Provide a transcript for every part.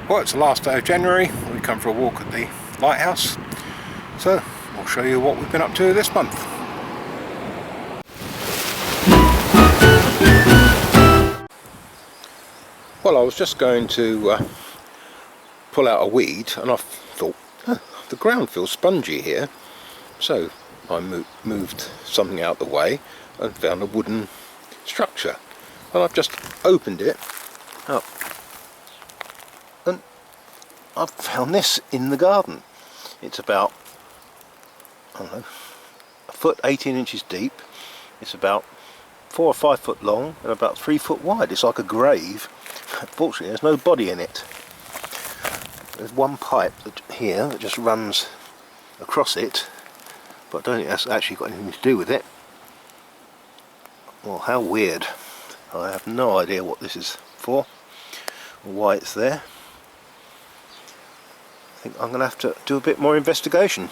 Well, it's the last day of January. We come for a walk at the lighthouse, so we'll show you what we've been up to this month. Well, I was just going to pull out a weed and I thought, the ground feels spongy here, so I moved something out of the way and found a wooden structure, and I've just opened it up and I've found this in the garden. It's about, I don't know, a foot 18 inches deep. It's about 4 or 5 foot long and about 3 foot wide. It's like a grave. Fortunately there's no body in it. There's one pipe here that just runs across it, but I don't think that's actually got anything to do with it. Well, how weird. I have no idea what this is for or why it's there. I think I'm going to have to do a bit more investigation.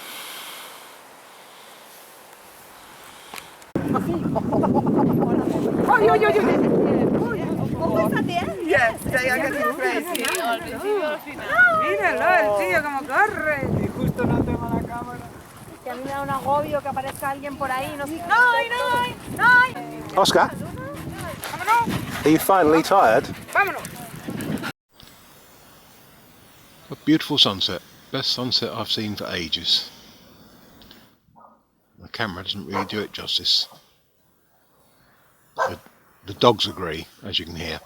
Yes, they are getting crazy. Míralo, el tío como corre. Y justo no tengo la cámara. Que a mí me da un agobio que aparezca alguien por ahí. No, no. Oscar, are you finally tired? Vámonos. A beautiful sunset. Best sunset I've seen for ages. The camera doesn't really do it justice. The dogs agree, as you can hear.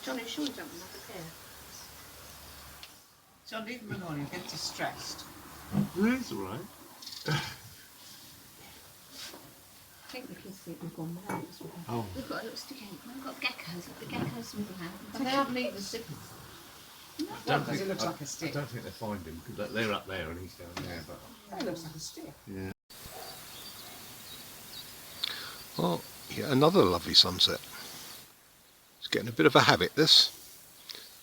Johnny, should we jump over here? John, leave him alone, he'll get distressed. It's alright. I think the kids think we've gone mad. Oh. We've got a little stick out. We've got geckos. The geckos we have. But they haven't eaten signal. I Because it looks like a stick. don't think they find him because they're up there and he's down there. But It looks like a stick. yeah. Well, yeah, another lovely sunset. It's getting a bit of a habit, this.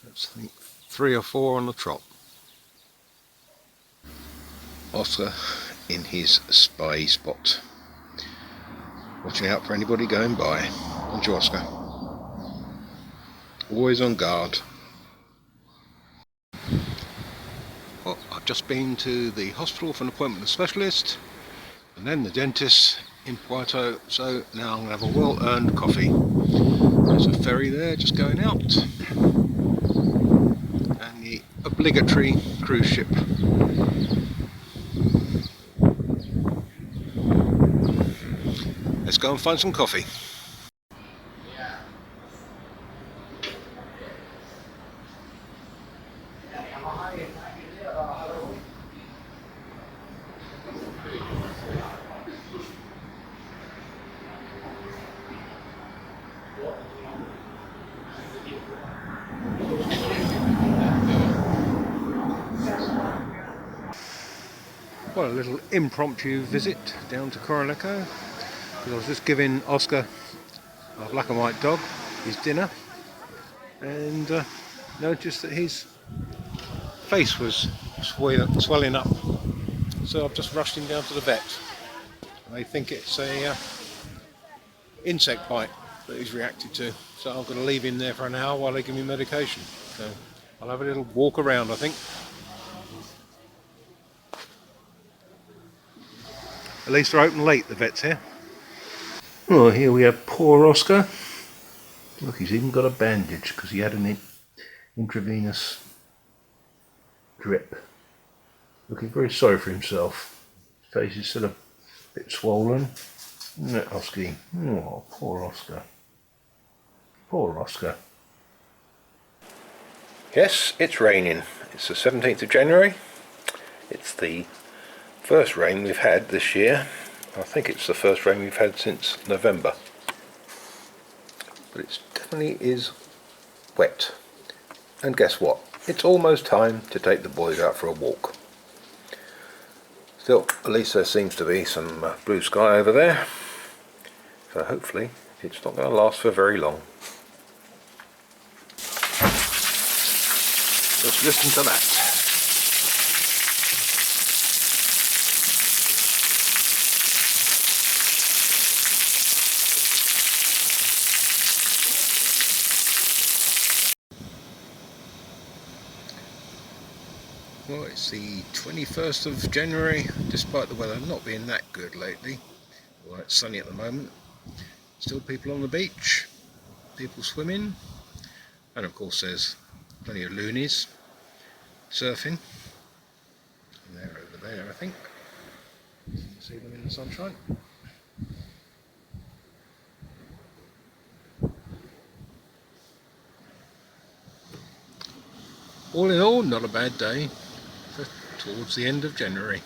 That's, I think, 3 or 4 on the trot. Oscar in his spy spot, watching out for anybody going by. Aren't you, Oscar? Always on guard. Well, I've just been to the hospital for an appointment with a specialist, and then the dentist in Puerto, so now I'm going to have a well-earned coffee. There's a ferry there just going out, and the obligatory cruise ship. Let's go and find some coffee. Well, a little impromptu visit down to Coraleco, because I was just giving Oscar, our black and white dog, his dinner, and noticed that his face was swelling up, so I've just rushed him down to the vet. They think it's a insect bite that he's reacted to, so I'm going to leave him there for an hour while they give me medication. So I'll have a little walk around, I think. At least they're open late, the vets here. Oh, here we have poor Oscar. Look, he's even got a bandage because he had an intravenous drip. Looking very sorry for himself. His face is still a bit swollen. Isn't it, Oscar? Oh, poor Oscar. Poor Oscar. Yes, it's raining. It's the 17th of January. It's the first rain we've had this year. I think it's the first rain we've had since November. But it definitely is wet. And guess what? It's almost time to take the boys out for a walk. Still, at least there seems to be some blue sky over there. So hopefully it's not going to last for very long. Just listen to that. Well, it's the 21st of January, despite the weather not being that good lately. Well, it's sunny at the moment. Still people on the beach, people swimming, and of course there's plenty of loonies surfing. And they're over there, I think. You can see them in the sunshine. All in all, not a bad day towards the end of January.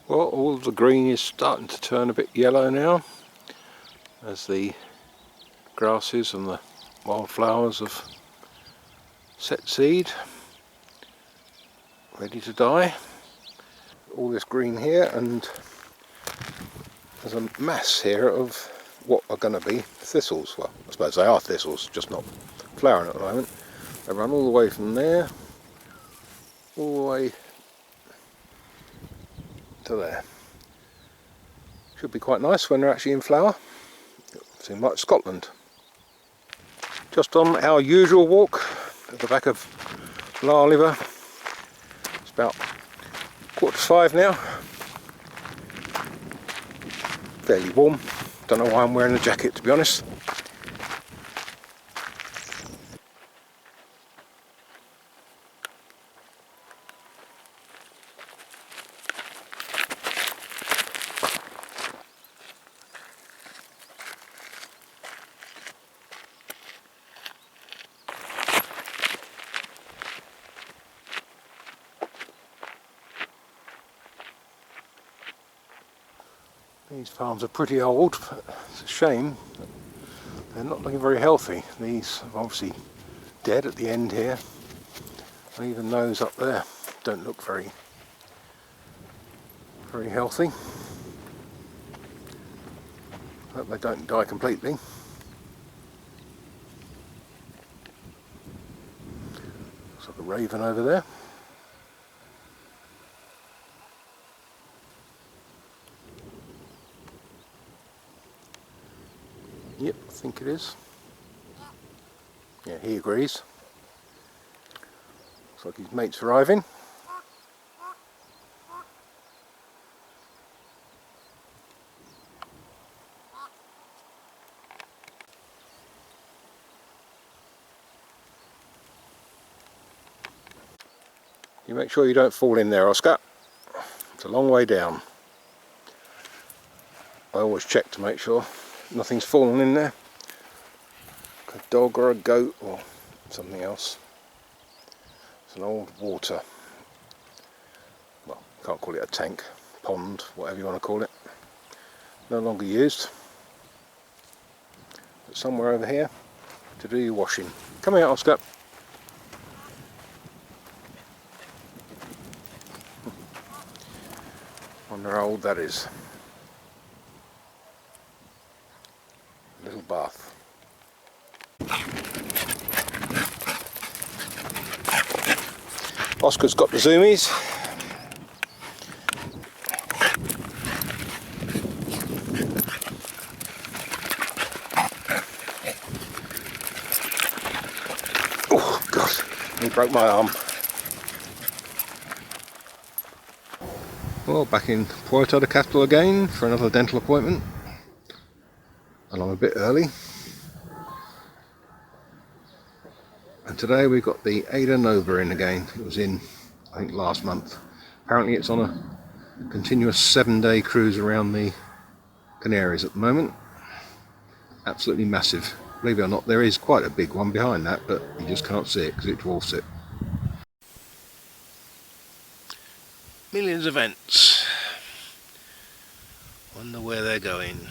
Well, all of the green is starting to turn a bit yellow now as the grasses and the wildflowers have set seed, ready to die. All this green here, and there's a mass here of what are going to be thistles. Well, I suppose they are thistles, just not flowering at the moment. They run all the way from there, all the way to there. Should be quite nice when they're actually in flower. Seem like Scotland. Just on our usual walk at the back of Lar Liver. It's about 4:45 now. Fairly warm. Don't know why I'm wearing a jacket, to be honest. These farms are pretty old, but it's a shame that they're not looking very healthy. These are obviously dead at the end here, and even those up there don't look very healthy. Hope they don't die completely. Looks like a raven over there. Yep, I think it is. Yeah, he agrees. Looks like his mate's arriving. You make sure you don't fall in there, Oscar. It's a long way down. I always check to make sure nothing's fallen in there. A dog or a goat or something else. It's an old water, well, can't call it a tank, pond, whatever you want to call it. No longer used. But somewhere over here to do your washing. Come here, Oscar. Wonder how old that is. Little bath. Oscar's got the zoomies. Oh God, he broke my arm. Well, back in Puerto, the capital again, for another dental appointment. And I'm a bit early. And today we've got the Ada Nova in again. It was in, I think, last month. Apparently it's on a continuous 7-day cruise around the Canaries at the moment. Absolutely massive. Believe it or not, there is quite a big one behind that, but you just can't see it because it dwarfs it. Millions of ants. Wonder where they're going.